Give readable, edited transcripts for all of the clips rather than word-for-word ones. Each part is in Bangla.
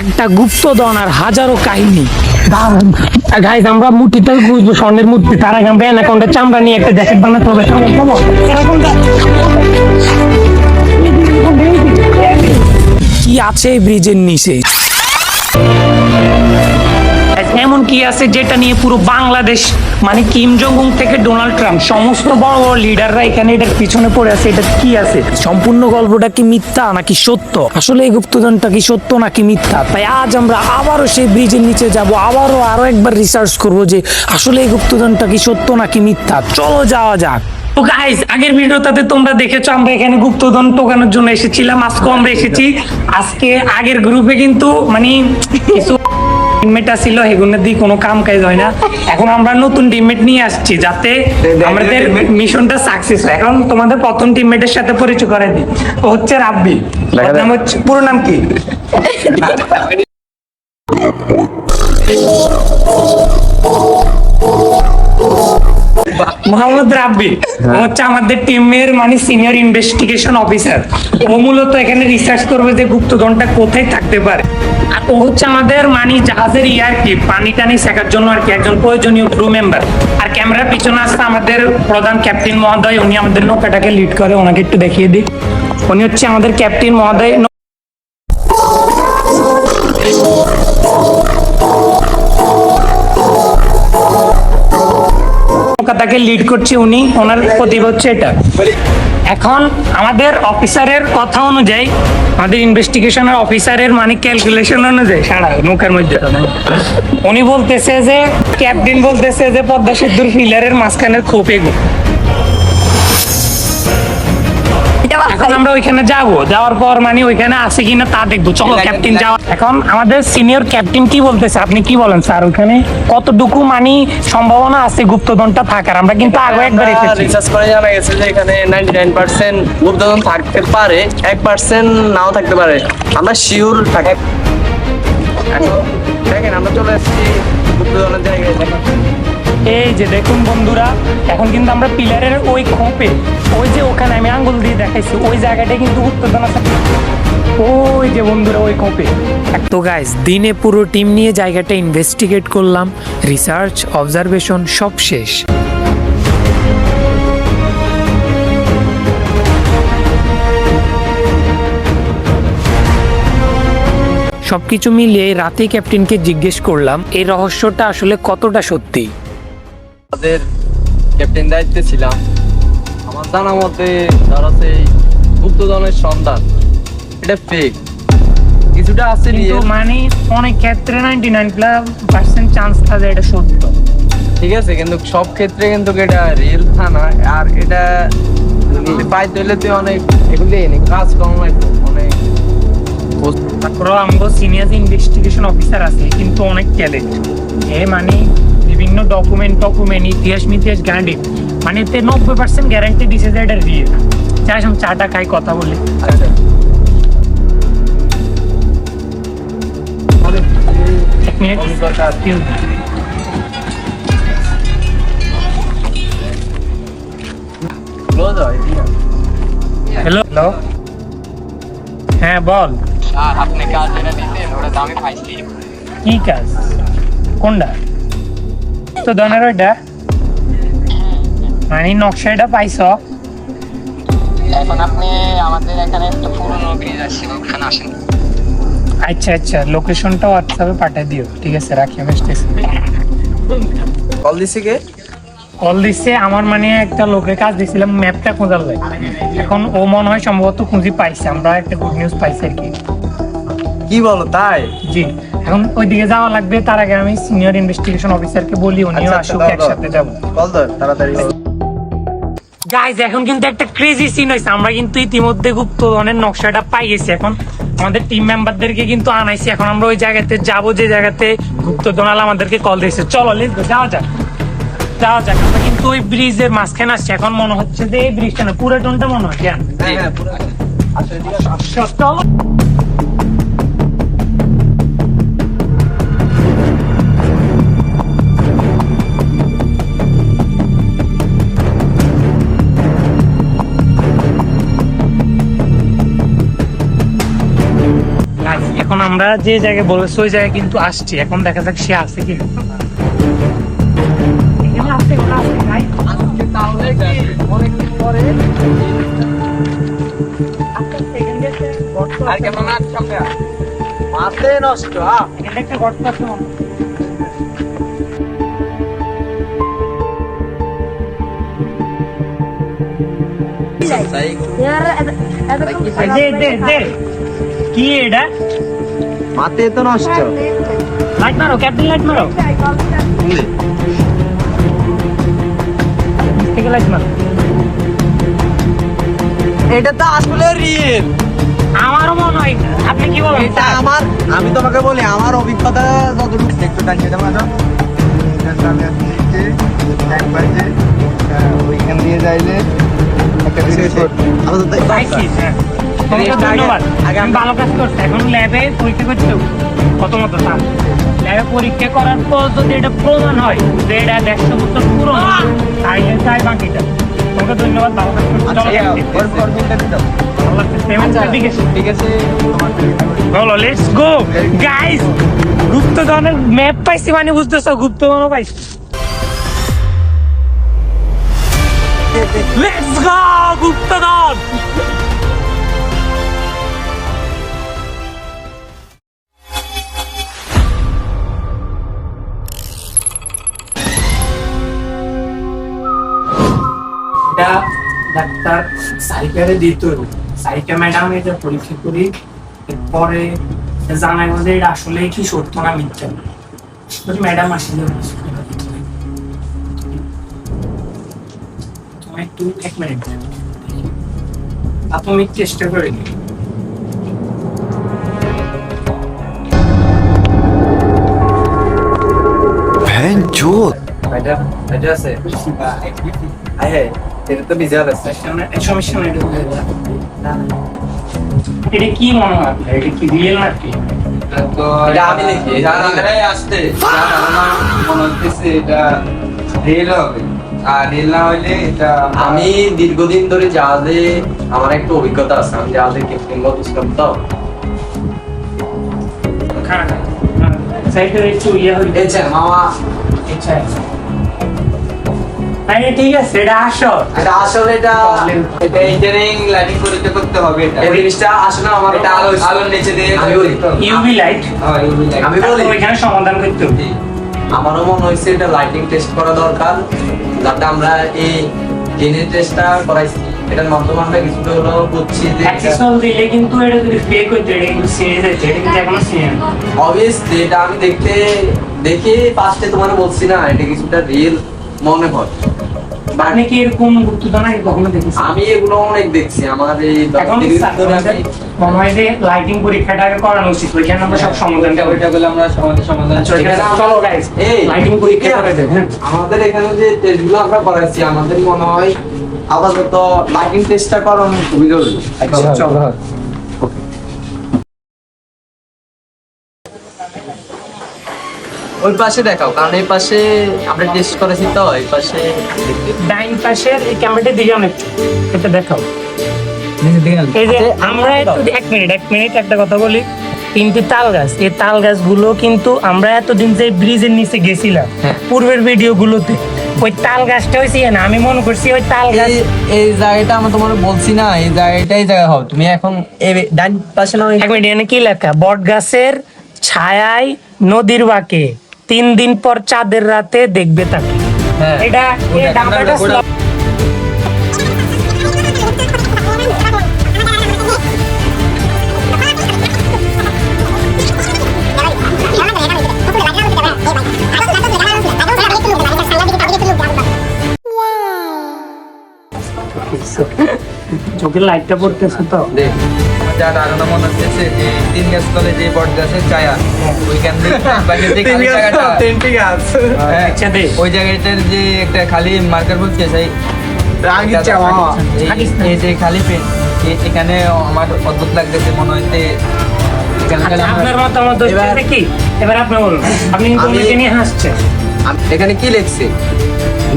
একটা গুপ্তধন আর হাজারো কাহিনী। গাইস আমরা মূর্তিটা বুঝবো, স্বর্ণের মূর্তি, তার আগে আমরা অ্যানাকোন্ডার চামড়া নিয়ে একটা জ্যাকেট বানাতে হবে। কি আছে ব্রিজের নিচে? এমন কি আছে যেটা নিয়ে পুরো বাংলাদেশ, মানে কিম জং উন থেকে ডোনাল্ড ট্রাম্প সমস্ত বড় বড় লিডাররা এখানে এটার পিছনে পড়ে আছে? এটা কি আছে? সম্পূর্ণ গল্পটা কি মিথ্যা নাকি সত্য? আসলে এই গুপ্তধনটা কি সত্য নাকি মিথ্যা? তাই আজ আমরা আবারও সেই ব্রিজের নিচে যাব, আরো একবার রিসার্চ করব যে আসলে এই গুপ্তধনটা কি সত্য নাকি মিথ্যা। চলো যাওয়া যাক। তো গাইস, আগের ভিডিওটাতে তোমরা দেখেছো আমরা এখানে গুপ্তধন টোকানোর জন্য এসেছিলাম। আজকে আমরা এসেছি, আজকে আগের গ্রুপে কিন্তু মানে কিছু টিমমেট ছিল, এগুলোর দিয়ে কোনো কাম কাজ হয় না। এখন আমরা নতুন টিমমেট নিয়ে আসছি যাতে আমাদের মিশনটা সাকসেস হয়। এখন তোমাদের প্রথম টিমমেটের সাথে পরিচয় করে দিই। ও হচ্ছে রাব্বি। ওর নাম হচ্ছে, পুরো নাম কি? মোহাম্মদ রাব্বি। ও হচ্ছে আমাদের টিমের মানে সিনিয়র ইনভেস্টিগেশন অফিসার। ও মূলত এখানে রিসার্চ করবে যে গুপ্তধনটা কোথায় থাকতে পারে। আর ও হচ্ছে আমাদের মানে জাহাজের কি পানি টানি শেখার জন্য আর কি একজন প্রয়োজনীয় ক্রু মেম্বার। আর ক্যামেরার পিছনে আসছে আমাদের প্রধান ক্যাপ্টেন মহোদয়, উনি আমাদের নৌকাটাকে লিড করে। ওনাকে একটু দেখিয়ে দিই, উনি হচ্ছে আমাদের ক্যাপ্টেন মহোদয়। তাকে লিড করছে উনি, ওনার প্রতিভা হচ্ছে এটা। এখন আমাদের অফিসারের কথা অনুযায়ী, আমাদের ইনভেস্টিগেশনের অফিসারের মানে ক্যালকুলেশন অনুযায়ী সারা নৌকার মধ্যে উনি বলতেছে যে, ক্যাপ্টেন বলতেছে যে পদ্মা সেতুর পিলারের মাঝখানের খোপ এগুলো। এখন আমরা ওইখানে যাবো, যাওয়ার পর মানে ওইখানে আছে কিনা তা দেখবো। চলো ক্যাপ্টেন যাওয়া। এখন আমাদের সিনিয়র ক্যাপ্টেন কি বলতেছে, আপনি কি বলেন স্যার? ওইখানে কতটুকু মানে সম্ভাবনা আছে গুপ্তধনটা থাকার? আমরা কিন্তু আগে একবার এসেছি, রিসার্চ করে জানা গেছে যে এখানে 99% গুপ্তধন থাকতে পারে, 1% নাও থাকতে পারে। আমরা শিওর থাকি। দেখেন আমরা চলে এসেছি গুপ্তধনের জায়গায়। এই যে দেখুন বন্ধুরা, এখন কিন্তু আমরা পিলারের ওই খোপে, ওই যে ওখানে আমি আঙ্গুল দিয়ে দেখাইছি, ওই জায়গাটা কিন্তু গুপ্তধন আছে। ওই যে বন্ধুরা ওই খোপে। তো গাইস, দিনে পুরো টিম নিয়ে জায়গাটা ইনভেস্টিগেট করলাম, রিসার্চ অবজারভেশন সব শেষ। সবকিছু মিলিয়ে রাতে ক্যাপ্টেনকে জিজ্ঞেস করলাম এই রহস্যটা আসলে কতটা সত্যি। আমাদের ক্যাপ্টেন দায়িত্বে ছিলাম, আমার জানা মতে ধরা সেই গুপ্তধনের সন্ধান এটা ফেক, কিছুটা আছে কিন্তু মানে অনেক ক্ষেত্রে 99% চান্স থাকে এটা সত্য। ঠিক আছে, কিন্তু সব ক্ষেত্রে কিন্তু এটা রিয়েল না। আর এটা পাইতে হইলে তুই অনেক এগুলি কাজ কম লাগবে অনেক। তারপরে আমাদের সিনিয়র ইনভেস্টিগেশন অফিসার আছে, কিন্তু অনেক ট্যালেন্ট। এ মানে বিভিন্ন ডকুমেন্ট ইতিহাস গ্যারান্টি, মানে এতে 90% গ্যারান্টি দিছে যে এটা রিয়েল। চাই চাটা খাই, কথা বলি। আচ্ছা এক মিনিট। হ্যালো হ্যালো, হ্যাঁ বল। আপনি কাজ যেটা দিতেন ওটা দামে পাইছি। কি কাজ? কোনটা? তো ধনের ওইটা মানে নকশাটা পাইছ? এখন আপনি আমাদের এখানে একটা পুরনো ব্রিজ আছে, ওখানে আসেন। আচ্ছা, লোকেশনটা হোয়াটসঅ্যাপে পাঠিয়ে দিও। ঠিক আছে, রাখি আমি স্টেশনে। কল দিছি কে? কল দিচ্ছে আমার মানে একটা লোকের কাজ দিয়েছিলাম ম্যাপটা খোঁজার লাগে। এখন ও মনে হয় সম্ভবত খুঁজি পাইছে, আমরা একটা গুড নিউজ পাইছি আর কি। কি বলো তাই? জি, এখন ওইদিকে যাওয়া লাগবে। তার আগে আমি সিনিয়র ইনভেস্টিগেশন অফিসারকে বলি, উনিও আসুক, একসাথে যাবো। কল ধর তাড়াতাড়ি। গাইজ, এখন কিন্তু একটা ক্রেজি সিন হয়েছে। আমরা কিন্তু ইতিমধ্যে গুপ্তধনের নকশাটা পাই গেছি। এখন আমাদের টিম মেম্বারদেরকে কিন্তু আনাইছি। এখন আমরা ওই জায়গাতে যাবো যে জায়গাতে গুপ্তধনাল আমাদেরকে কল দিয়েছে। চলো যাওয়া যাক। আমরা কিন্তু ওই ব্রিজের মাঝখানে আসছি। এখন মনে হচ্ছে যে এই ব্রিজটা না, পুরো টোনটা মনে হয়। চলো। এখন আমরা যে জায়গায় বলেছি ওই জায়গায় কিন্তু আসছি, এখন দেখা যাক সে আছে কি তাহলে কি অনেকদিন পরে আর কেমন আছো আমরা? মাথে নষ্ট একটা গর্ত আছে মনে হয়। এই যে দে কি এটা? মাথে তো নষ্ট লাইট মারো ক্যাপ্টেন, লাইট মারো থেকে, লাইট মারো। এটা তো আসলে রিয়েল। আমারও মনে হয়, আপনি কি বলেন? এটা আমার, আমি তোমাকে বলি আমার অভিজ্ঞতা যতটুকু দেখতে পাচ্ছি এটা মাঝে ওইখান দিয়ে যাইলে একটা পাইছি, হ্যাঁ। তোমাকে ধন্যবাদ। আমি ভালো কাজ করছি। এখন ল্যাবে পরীক্ষা করতে হবে। কত মতো দাম ল্যাবে পরীক্ষা করার পর যদি এটা প্রমাণ হয় যে এটা 150 বছর পুরনো, তাইলে চাই বাকিটা। তোমাকে ধন্যবাদ, ভালো কাজ করছি। চলো, ভালো লাগছে। পেমেন্ট সার্টিফিকেশন ঠিক আছে বলো, লেটস গো গাইস। গুপ্তধনের ম্যাপ পাইছি, মানে বুঝতেছো, গুপ্তধনও পাইছি। লেটস গো গুপ্তধন। এটা ডাক্তার সাইকারে দিত, সাইকা ম্যাডাম এটা পরীক্ষা করি, এরপরে জানা গেল যে এটা আসলে কি সত্য না মিথ্যা। ম্যাডাম আসলে তোমার একটু 1 মিনিট প্রাথমিক চেষ্টা করে নি। এটা আছে আরে এটা তো বিজার আছে সমস্যা নেই, এটা কি মনে হয়? এটা কি রিয়েল নাকি? তো এটা আমি দেখি জানাই আসতে মনে হচ্ছে এটা রিয়েল হবে, আর রিয়েল না হইলে এটা আমি দীর্ঘদিন ধরে জাহাজে আমার একটা অভিজ্ঞতা আছে, আমি জাহাজে ক্যাপ্টেন বলছিলাম তো সাইকেল একটু ইয়ে হইতে এই যে মামা ইচ্ছা আছে। আরে ঠিক আছে, এটা আসো। এটা আসলে এটা ইঞ্জিনিয়ারিং লাইটিং করতে হবে। এটা এই জিনিসটা আসলে আমার এটা আলোর নিচে দিয়ে আমি বলি ইউভি লাইট, আমি বলি এখানে সমাধান করতে হবে। আমারও মনে হয়েছে এটা লাইটিং টেস্ট করা দরকার, যাতে আমরা এই জেনে টেস্টটা করাইছি। এটার মাধ্যমে আমরা কিছুটা হলো বুঝছি যে অ্যাক্সেসল দিলে কিন্তু এটা যদি ফেক হইতো, এটা কিন্তু সিরিজ আছে, এটা কিন্তু এখনো সিরিজ। অবভিয়াসলি এটা আমি দেখে ফার্স্টে তোমার বলছি না, এটা কিছুটা রিয়েল মনে হয়। আপনি কি এরকম গুপ্তধন আগে কখনো দেখেছেন? আমি এগুলো অনেক দেখছি, আমার এই এখন মনে হয় যে লাইটিং পরীক্ষাটা আগে করানো উচিত, ওইখানে আমরা সব সমাধান দেবো। ওইটা বলে আমরা সমাধান চলো গাইস, লাইটিং পরীক্ষা করে দেব। হ্যাঁ, আমাদের এখানে যে টেস্টগুলো আমরা করাইছি, আমাদের মনে হয় আপাতত লাইটিং টেস্টটা করানো খুবই জরুরি। চলো। ওই পাশে দেখাও, কারণ এই পাশে আমরা টেস্ট করেছি তো, এই পাশে ডাইন পাশের এই ক্যামেরাটা দিকে অনেক এটা দেখাও। এই যে আমরা একটু 1 মিনিট একটা কথা বলি। 3টি তাল গাছ, এই তাল গাছগুলো কিন্তু আমরা এতদিন যে ব্রিজের নিচে গেছিলাম পূর্বের ভিডিওগুলোতে, ওই তাল গাছটা হয়েছে না, আমি মনে করছি ওই তাল গাছ। এই জায়গাটা আমরা তোমার বলছি না, এই জায়গাটাই জায়গা হবে। তুমি এখন এই ডান পাশে না 1 মিনিট, এখানে কি লেখা? বট গাছের ছায়ায় নদীর বাঁকে 3 দিন পর চাঁদের রাতে দেখবে তাকে। এটা এই ডাকাটা চোখের লাইটটা পড়তেছে তো। যা ধারণা মনে হচ্ছে যে 3 গাছ তলে যে বট গাছের ছায়া, ওইখান থেকে তিনটি গাছ, আচ্ছা দে ওই জায়গাটার যে একটা খালি মার্কার বলছে সেই এই যে খালি পেন, এখানে আমার অদ্ভুত লাগতেছে, মনে হচ্ছে আপনার মতামত হচ্ছে কি? এবার আপনি বলুন, আপনি কোনটাকে নিয়ে হাসছেন? এখানে কি লিখছে?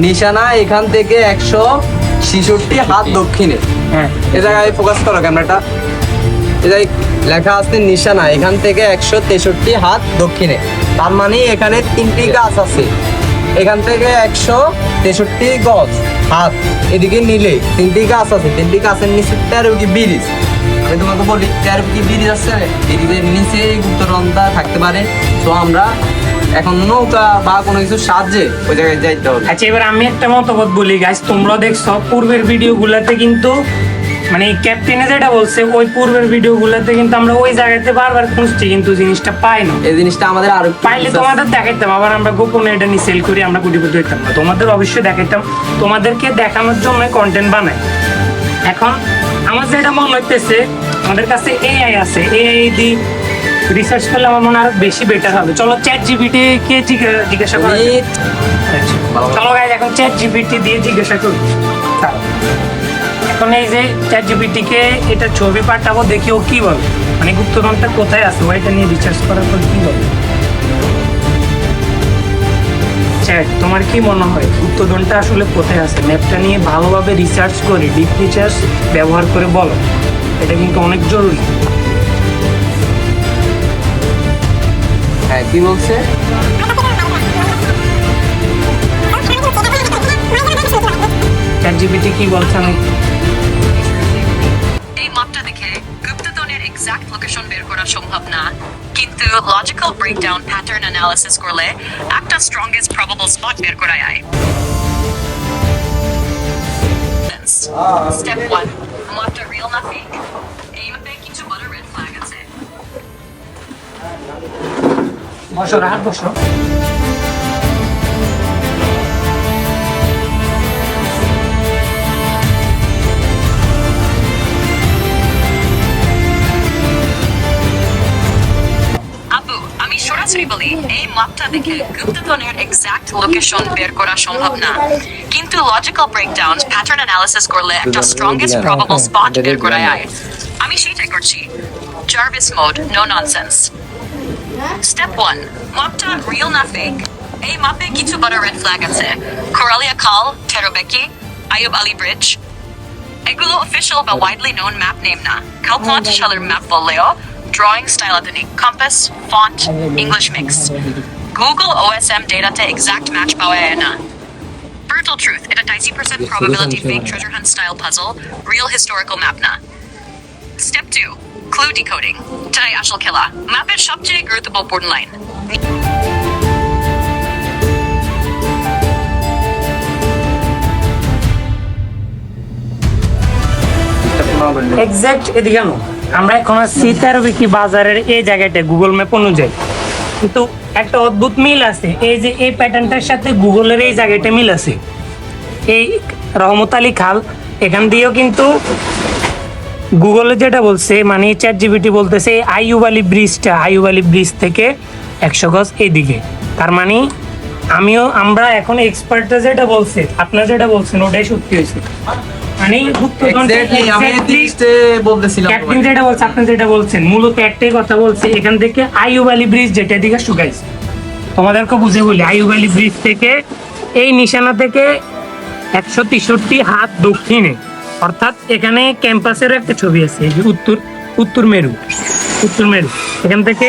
নিশানা এখান থেকে 166 হাত দক্ষিণে। হ্যাঁ, এ জায়গায় ফোকাস করো ক্যামেরাটা। এই লেখা আছে নিশানা, এখান থেকে 163 হাত দক্ষিণে। তার মানে এখানে 3টি গাছ আছে, এখান থেকে 163 গজ হাত এদিকে নিলে 3টি গাছ আছে, 3টি গাছের নিচে 13টি ব্রিজ। আমি তোমাকে বলি 13টি ব্রিজ আছে, ব্রিজের নিচে গুপ্তরন্তা থাকতে পারে। তো আমরা এখন নৌকা বা কোনো কিছু সাহায্যে ওই জায়গায় যাইতে হবে। আচ্ছা, এবার আমি একটা মতামত বলি গাইস, তোমরা দেখছো পূর্বের ভিডিওগুলোতে কিন্তু মানে ক্যাপ্টেনে যেটা বলছে ওই পূর্বের ভিডিওগুলোতে কিন্তু আমরা ওই জায়গাতে বারবার খুঁজছি কিন্তু জিনিসটা পাই না। এই জিনিসটা আমাদের আরো পাইলে তোমাদের দেখাইতাম, আবার আমরা গোপনে এটা নিয়ে সেল করি, আমরা কোটিপতি হইতাম না। তোমাদের অবশ্যই দেখাইতাম, তোমাদেরকে দেখানোর জন্য কন্টেন্ট বানাই। এখন আমার যেটা মনে হইতেছে, আমাদের কাছে এআই আছে, এআই দিয়ে রিসার্চ করলে আমার মনে হয় আরো বেশি বেটার হবে। চলো চ্যাট জিপিটি কে জিজ্ঞাসা করি। চলো গাইজ এখন চ্যাট জিপিটি দিয়ে জিজ্ঞাসা করি। এখন এই যে চ্যাট জিপিটি কে এটা ছবি পাঠাবো, দেখি ও কি বলে, মানে গুপ্তধনটা কোথায় আছে ওইটা নিয়ে রিসার্চ করার পর কি বলে। চ্যাট, তোমার কি মনে হয় গুপ্তধনটা আসলে কোথায় আছে? ম্যাপটা নিয়ে ভালোভাবে রিসার্চ করে ডিপ রিসার্চ ব্যবহার করে বলো, এটা কিন্তু অনেক জরুরি। হ্যাঁ, কি বলছে? চ্যাট জিপিটি কি বলছে? আমি এই মাপটা দেখে গুপ্তধনের এক্সাক্ট লোকেশন বের করা সম্ভব না, কিন্তু লজিক্যাল ব্রেকডাউন প্যাটার্ন অ্যানালিসিস করলে একটা স্ট্রংগেস্ট প্রবাবল স্পট বের করা যায়। স্টেপ 1, মাপটা রিয়েল না ফেক। এই মাপে কিছু বড় রেড ফ্ল্যাগ আছে। বসো, রাহাত বসো। আবু, আমি সরাসরি বলি এই মাপটা দেখে গুপ্তধনের এক্সাক্ট লোকেশন বের করা সম্ভব না, কিন্তু লজিক্যাল ব্রেকডাউন প্যাটার্ন অ্যানালিসিস করলে একটা স্ট্রংগেস্ট প্রবাবল স্পট বের করা যায়। আমি সেটাই করছি। Jarvis mode, no nonsense. Step 1, মাপটা রিয়েল না ফেক। এই মাপে কিছু বড় রেড ফ্ল্যাগ আছে। কোরালিয়া খাল, টেরোবেকি, আইয়ুব আলী ব্রিজ। এগুলো অফিসিয়াল বা ওয়াইডলি নোন ম্যাপ নেম না। কালপঞ্চ সালের ম্যাপ বললেও ড্রয়িং স্টাইল আধুনিক, compass, font, English mixed. Google OSM ডেটাতে এক্সাক্ট ম্যাচ পাওয়া যায় না। Brutal truth, এটা 90% probability fake treasure hunt style puzzle, real historical map না। Step 2, clue decoding. Today আসল খেলা, ম্যাপের সবচেয়ে গুরুত্বপূর্ণ লাইন। এক্সাক্ট এদিকে আনো। আমরা এখন আছি তেরোবিকি বাজারের এই জায়গাটা গুগল ম্যাপ অনুযায়ী, কিন্তু একটা অদ্ভুত মিল আছে। এই যে এই প্যাটার্নটার সাথে গুগলের এই জায়গাটা মিল আছে। এই রহমত আলী খাল, এখান দিয়েও কিন্তু গুগলে যেটা বলছে, মানে চ্যাট জিপিটি বলতেছে আইয়ুব আলী ব্রিজটা, আইয়ুব আলী ব্রিজ থেকে 100 গজ এইদিকে। তার মানে আমরা এখন এক্সপার্টরা যেটা বলছে, আপনারা যেটা বলছেন ওটাই সত্যি হয়েছে। মানে ক্যাপ্টেন যেটা বলছে, আপনি যেটা বলছেন, মূলত একটাই কথা বলছে, এখান থেকে আইয়ুব আলী ব্রিজ যেটা দিকে শুকাইছে। তোমাদেরকে বুঝে বলি, আইয়ুব আলী ব্রিজ থেকে এই নিশানা থেকে 163 হাত দক্ষিণে, অর্থাৎ এখানে ক্যাম্পাসের একটা ছবি আছে, এই যে উত্তর মেরু। এখান থেকে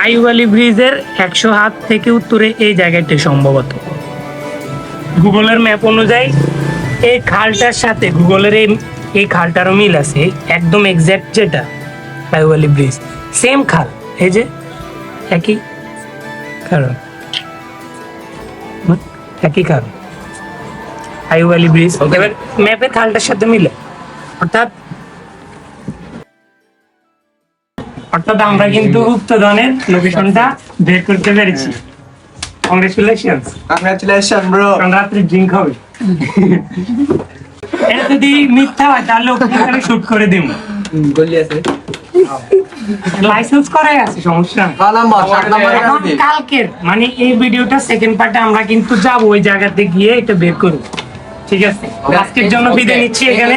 আইয়ুব আলী ব্রিজের 100 হাত থেকে উত্তরে এই জায়গাটা সম্ভবত গুগলের ম্যাপ অনুযায়ী। এই খালটার সাথে গুগলের এই খালটারও মিল আছে, একদম এক্সাক্ট যেটা আইয়ুব আলী ব্রিজ, সেম খাল, এই যে একই কারণ, আইয়ুব আলী ব্রিজ। এবার ম্যাপে খালটার সাথে মিলে, অর্থাৎ আমরা কিন্তু গুপ্তধনের লোকেশনটা বের করতে পেরেছি। Congratulation bro. রাত্রে ড্রিঙ্ক হবে। এটা যদি মিথ্যা হয় তাহলে ওখানে শুট করে দেব। লাইসেন্স করাই আছে, সমস্যা নেই। কালকের মানে এই ভিডিওটা সেকেন্ড পার্টে আমরা কিন্তু যাবো ওই জায়গাতে গিয়ে এটা বের করব, ঠিক আছে? আজকের জন্য বিদায় নিচ্ছি এখানে।